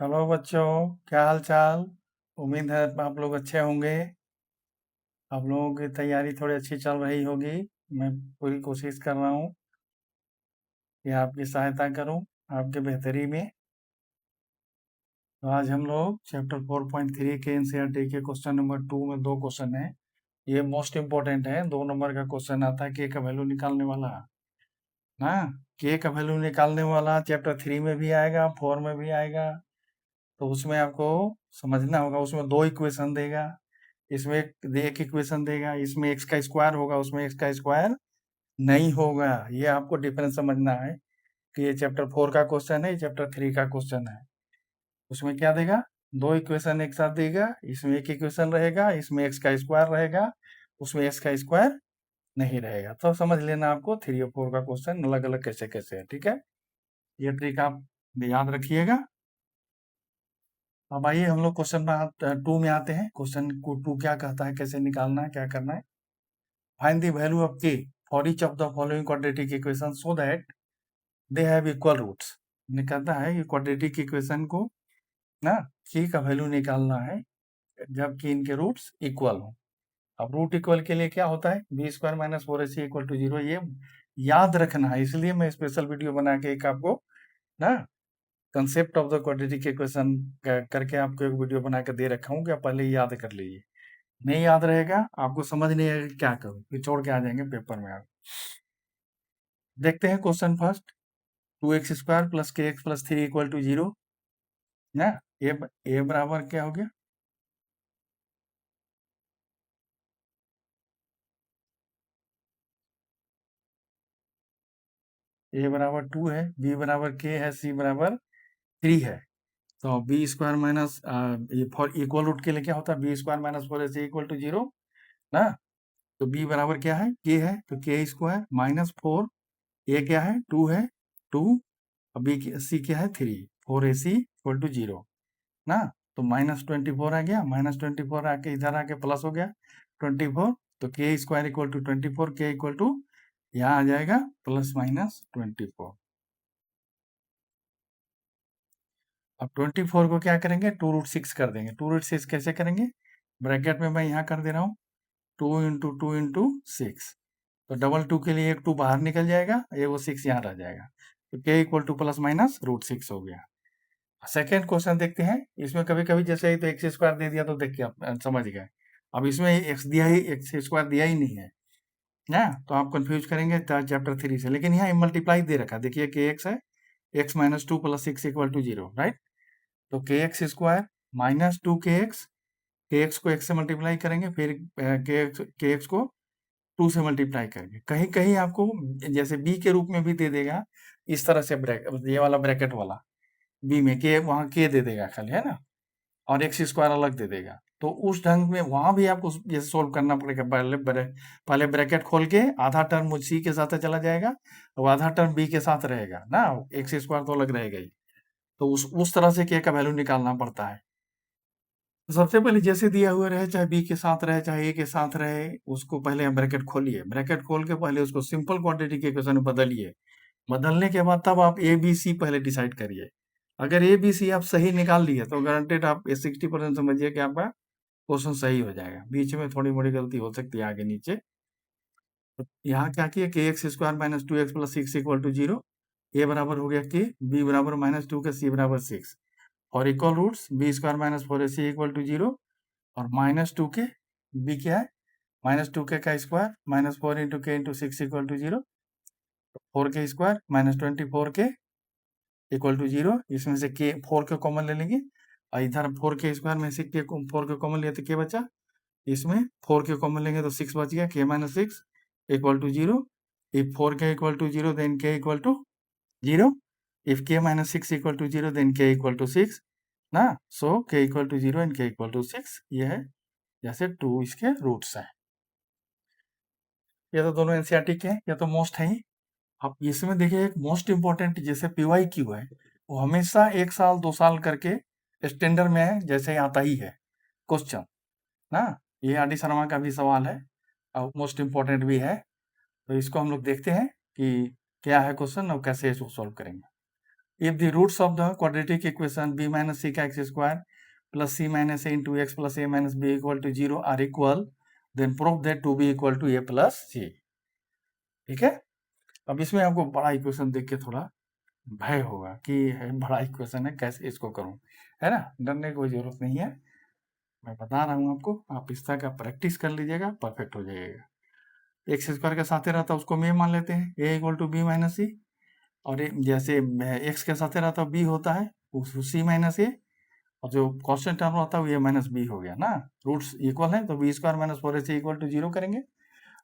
Hello बच्चों, क्या हाल चाल। उम्मीद है आप लोग अच्छे होंगे। आप लोगों की तैयारी थोड़ी अच्छी चल रही होगी। मैं पूरी कोशिश कर रहा हूँ कि आपकी सहायता करूँ आपके बेहतरी में। तो आज हम लोग चैप्टर 4.3 के एनसीईआरटी के क्वेश्चन नंबर 2 में 2 क्वेश्चन है। ये मोस्ट इम्पोर्टेंट है। 2 नंबर का क्वेश्चन आता है के का वैल्यू निकालने वाला ना। के का वैल्यू निकालने वाला चैप्टर 3 में भी आएगा, 4 में भी आएगा। तो उसमें आपको समझना होगा। उसमें 2 इक्वेशन देगा, इसमें एक इक्वेशन देगा, इसमें एक्स का स्क्वायर होगा, उसमें एक्स का स्क्वायर नहीं होगा। ये आपको डिफरेंस समझना है कि ये चैप्टर 4 का क्वेश्चन है, चैप्टर 3 का क्वेश्चन है। उसमें क्या देगा, 2 इक्वेशन एक साथ देगा। इसमें एक इक्वेशन रहेगा, इसमें एक्स का स्क्वायर रहेगा, उसमें एक्स का स्क्वायर नहीं रहेगा। तो समझ लेना आपको 3 और 4 का क्वेश्चन अलग अलग कैसे कैसे है। ठीक है, ये ट्रिक आप याद रखिएगा। अब आइए हम लोग क्वेश्चन 2 में आते हैं। क्वेश्चन को 2 क्या कहता है, कैसे निकालना है, क्या करना है। Find the value of k for each of the following quadratic equations so that they have equal roots। कहता है कि क्वाड्रेटिक इक्वेशन को ना k का वैल्यू निकालना है जबकि इनके रूट्स इक्वल हो। अब रूट इक्वल के लिए क्या होता है, B square minus 4ac equal to 0। ये याद रखना है, इसलिए मैं स्पेशल वीडियो बना के एक आपको ना concept of the quadratic equation करके आपको एक वीडियो बना के दे रखा हूँ कि आप पहले याद कर लीजिए। नहीं याद रहेगा, आपको समझ नहीं आएगा क्या करूँ, फिर छोड़ के आ जाएंगे पेपर में आप। देखते हैं question first. 2x square plus के एक्स प्लस 3 इक्वल टू 0 ना। ए बराबर क्या हो गया, ए बराबर 2 है, बी बराबर के है, सी बराबर 3 है। तो B square minus four equal root के लिए क्या होता है, B square minus 4ac equal to 0 ना। तो बी बराबर क्या है, के है, तो के स्क्वायर माइनस 4, ए क्या है 2 है, 2, और बी सी क्या है 3, 4ac इक्वल टू 0 ना। तो -24 आ गया, -24 आके इधर आके प्लस हो गया 24। तो के स्क्वायर इक्वल टू 24, के इक्वल टू यहाँ आ जाएगा प्लस माइनस 24। अब 24 को क्या करेंगे, 2√6 कर देंगे। 2√6 कैसे करेंगे, ब्रैकेट में मैं यहाँ कर दे रहा हूँ 2 × 2 × 6। तो डबल 2 के लिए एक 2 बाहर निकल जाएगा, ये वो 6 यहाँ रह जाएगा। तो के इक्वल टू प्लस माइनस √6 हो गया। सेकेंड क्वेश्चन देखते हैं। इसमें कभी कभी जैसे ही तो एक्स स्क्वायर दे दिया तो देखिए आप समझ गए। अब इसमें एक्स दिया ही, एक्स स्क्वायर दिया ही नहीं है ना, तो आप कंफ्यूज करेंगे चैप्टर 3 से। लेकिन यहाँ मल्टीप्लाई दे रखा, देखिए के एक्स है, x minus 2 plus 6 equal to 0 right. तो के एक्स स्क्वायर माइनस 2 के एक्स को एक्स से मल्टीप्लाई करेंगे, फिर के एक्स को 2 से मल्टीप्लाई करेंगे। कहीं कहीं आपको जैसे बी के रूप में भी दे देगा, इस तरह से ब्रैकेट, ये वाला ब्रैकेट वाला बी में के, वहां के दे देगा खाली, है ना, और एक्स स्क्वायर अलग दे देगा। तो उस ढंग में वहां भी आपको जैसे सोल्व करना पड़ेगा। पहले ब्रैकेट खोल के आधा टर्म सी के साथ चला जाएगा और आधा टर्म बी के साथ रहेगा ना, एक्स स्क्वायर तो अलग रहेगा ही। तो उस तरह से के का वैल्यू निकालना पड़ता है। तो सबसे पहले जैसे दिया हुआ रहे, चाहे बी के साथ रहे चाहे ए के साथ रहे, उसको पहले हम ब्रैकेट खोलिए। ब्रैकेट खोल के पहले उसको सिंपल क्वांटिटी के इक्वेशन में बदलिए। बदलने के बाद तब आप ए बी सी पहले डिसाइड करिए। अगर ए बी सी आप सही निकाल लिए तो गारंटेड आप 60% समझिए कि आपका क्वेश्चन सही हो जाएगा। बीच में थोड़ी मोड़ी गलती हो सकती है आगे नीचे। तो यहाँ क्या किया, K x square minus 2x plus 6 equal to 0। A बराबर हो गया के, बी बराबर -2 के, सी बराबर 6, और equal roots B square minus 4ac equal to 0 और -2 के, बी क्या है -2 के का स्क्वायर माइनस 4 इंटू के इंटू 6 इक्वल टू 0। 4 के स्क्वायर -24 के इक्वल टू 0। इसमें से के 4 के कॉमन ले लेंगे और इधर 4 के स्क्वायर में से के 4 के कॉमन लिए तो के बचा, इसमें 4 के कॉमन लेंगे तो 6 बच गया, के माइनस 6 इक्वल टू 0। इफ 4 के इक्वल टू 0 देन के इक्वल टू 0। इफ के माइनस 6 इक्वल टू 0 देन के इक्वल टू 6 ना। सो के इक्वल टू 0 एंड के इक्वल टू 6, ये है जैसे 2 इसके रूट्स हैं। ये तो दोनों एनसीईआरटी के हैं, ये तो मोस्ट है ही। अब इसमें देखिए एक मोस्ट इंपॉर्टेंट जैसे पीवाई क्यू है, वो हमेशा 1 साल 2 साल करके स्टैंडर्ड में है, जैसे आता ही है क्वेश्चन ना। ये आर डी शर्मा का भी सवाल है और मोस्ट इंपॉर्टेंट भी है। तो इसको हम लोग देखते हैं कि क्या है क्वेश्चन और कैसे इसको सॉल्व करेंगे। If the roots of the quadratic equation b minus C का x square plus C minus A into x plus A minus B equal to 0 are equal, then prove that 2b equal to A plus C. ठीक है, अब इसमें आपको बड़ा equation देख के थोड़ा भय होगा कि बड़ा इक्वेशन है, कैसे इसको करूं, है ना। डरने की कोई जरूरत नहीं है, मैं बता रहा हूं आपको, आप इस तरह का प्रैक्टिस कर लीजिएगा, परफेक्ट हो जाइएगा। एक्स स्क्वायर के साथ रहता है उसको हम ए मान लेते हैं, ए इक्वल टू बी माइनस सी, और जैसे एक्स के साथ रहता है बी होता है उसको सी माइनस ए, और जो कॉन्स्टेंट टर्म होता है वो ए माइनस बी हो गया ना। रूट्स इक्वल है तो B square minus 4ac equal to 0 करेंगे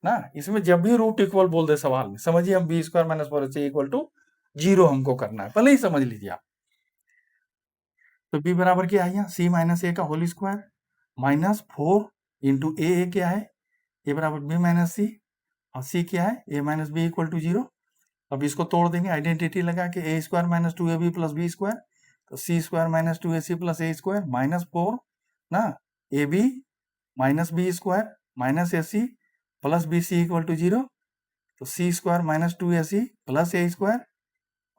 ना। इसमें जब भी रूट इक्वल बोल दे सवाल में, समझिए हम B square minus 4ac equal to 0 हमको करना है, पहले ही समझ लीजिए आप। तो बी बराबर क्या है यहाँ, सी माइनस ए का होल स्क्वायर माइनस 4 इंटू ए क्या है, ए बराबर बी माइनस सी, और सी क्या है A minus B equal to 0। अब इसको तोड़ देंगे, आइडेंटिटी लगा के A square minus 2ab plus B square, तो C square minus 2ac plus A square minus 4 ना, A B minus B square minus A C plus B C equal to 0, तो C square minus 2ac plus A square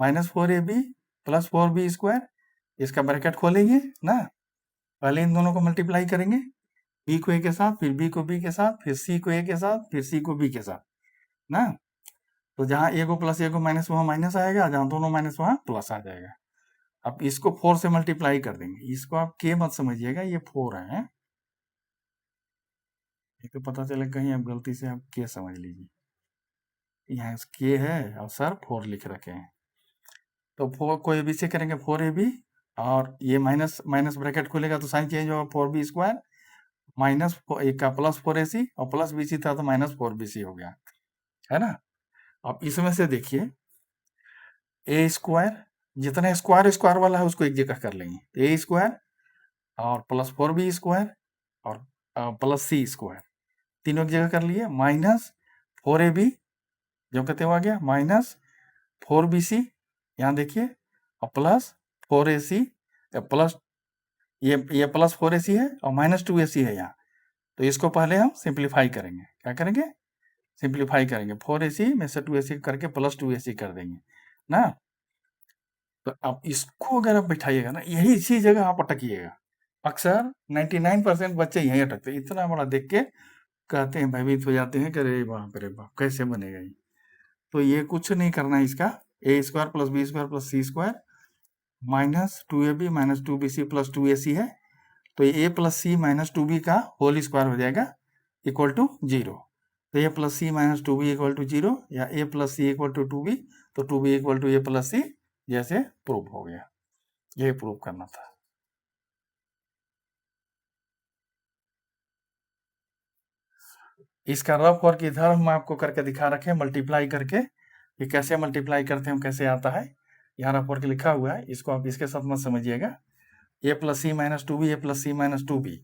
minus 4ab plus 4b square, इसका bracket खोलेंगे ना, पहले इन दोनों को multiply करेंगे, B को ए के साथ, फिर बी को बी के साथ, फिर सी को ए के साथ, फिर सी को बी के साथ ना। तो जहाँ ए को प्लस ए को माइनस वहां माइनस आएगा, जहाँ दोनों माइनस वहां प्लस आ जाएगा। अब इसको 4 से मल्टीप्लाई कर देंगे, इसको आप के मत समझिएगा, ये 4 है, ये तो पता चले कहीं आप गलती से आप के समझ लीजिए, यहाँ के है और सर 4 लिख रखे हैं। तो 4 को ए बी से करेंगे 4ab, और ये माइनस माइनस ब्रैकेट खुलेगा तो साइन चेंज होगा 4b स्क्वायर माइनस एक का प्लस 4ac, और प्लस bc था तो माइनस 4bc हो गया, है ना। अब इसमें से देखिए ए स्क्वायर, जितना स्क्वायर स्क्वायर वाला है उसको एक जगह कर लेंगे, तो ए स्क्वायर और प्लस 4b स्क्वायर और प्लस सी स्क्वायर, तीनों एक जगह कर लिए, माइनस 4ab जो कहते हुआ गया माइनस 4bc, यहाँ देखिए, और प्लस 4ac प्लस ये प्लस 4ac है और माइनस 2ac है यहाँ, तो इसको पहले हम सिंप्लीफाई करेंगे, क्या करेंगे, सिंप्लीफाई करेंगे, 4ac में से 2ac करके प्लस 2ac कर देंगे ना। तो अब इसको अगर आप बैठाइएगा ना, यही इसी जगह आप अटकिएगा, अक्सर 99% बच्चे यहीं अटकते, इतना बड़ा देख के कहते हैं, भयभीत हो जाते हैं कि अरे बाप रे बाप कैसे बनेगा ये। तो ये कुछ नहीं करना है, इसका a square plus B square plus c square minus 2ab minus 2bc plus 2ac है, तो ये ए प्लस सी माइनस 2b का होल स्क्वायर हो जाएगा इक्वल टू 0, तो a plus C minus 2b equal to 0, या a plus c equal to 2b, तो 2b equal to A plus c, जैसे प्रूव हो गया, ये प्रूव करना था। इसका रफ वर्क इधर हम आपको करके दिखा रखे, मल्टीप्लाई करके, ये कैसे मल्टीप्लाई करते हैं, कैसे आता है, यहाँ रफ वर्क लिखा हुआ है, इसको आप इसके साथ मत समझिएगा। ए प्लस सी माइनस 2b, ए प्लस सी माइनस 2b,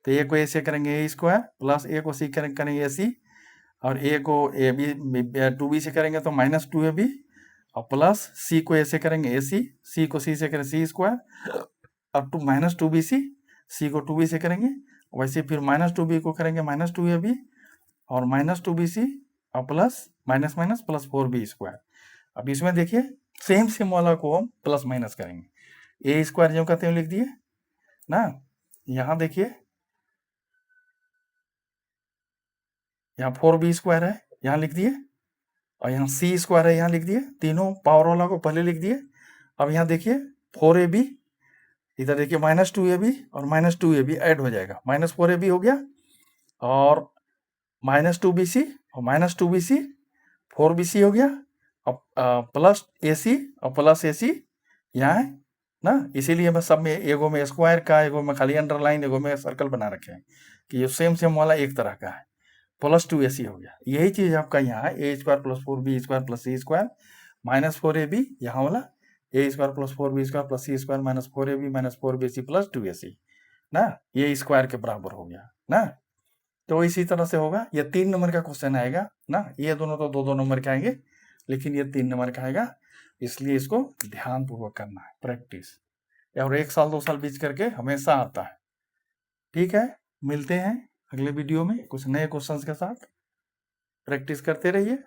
तो ए को ए से करेंगे ए स्क्वायर, प्लस ए को सी करेंगे ए सी, और ए को ए बी 2b से करेंगे तो माइनस 2ab, और प्लस सी को ए से करेंगे ए सी, सी को सी से करेंगे सी स्क्वायर, और टू माइनस 2bc, सी को 2b से करेंगे, वैसे फिर माइनस 2b को करेंगे माइनस 2ab, और माइनस 2bc, और plus minus minus plus 4b square. अब इसमें देखिए सेम सेम वाला को हम प्लस माइनस करेंगे, ए स्क्वायर जो कहते हैं लिख दिए ना, यहाँ देखिए यहाँ 4b स्क्वायर है, यहाँ लिख दिए, और यहाँ सी स्क्वायर है, यहाँ लिख दिए, तीनों पावर वाला को पहले लिख दिए। अब यहाँ देखिए 4ab, इधर देखिए माइनस 2ab और माइनस 2ab ऐड हो जाएगा, माइनस 4ab हो गया, और माइनस 2bc और माइनस 2bc 4bc हो गया, अब प्लस ac और प्लस ac यहाँ है ना, इसीलिए मैं सब में एगो में स्क्वायर का, एगो में खाली अंडरलाइन, एगो में सर्कल बना रखे हैं कि ये सेम सेम वाला एक तरह का है, प्लस 2ac हो गया। यही चीज आपका यहाँ है, a square plus 4b square plus c square minus 4ab, यहाँ वाला a square plus 4b square plus c square minus 4ab minus 4bc plus 2ac ना, ये स्क्वायर के बराबर हो गया ना। तो इसी तरह से होगा, ये 3 नंबर का क्वेश्चन आएगा ना, ये दोनों तो 2-2 नंबर के आएंगे, लेकिन ये 3 नंबर का आएगा, इसलिए इसको ध्यान पूर्वक करना है, प्रैक्टिस, और 1 साल 2 साल बीच करके हमेशा आता है। ठीक है, मिलते हैं अगले वीडियो में कुछ नए क्वेश्चंस के साथ, प्रैक्टिस करते रहिए।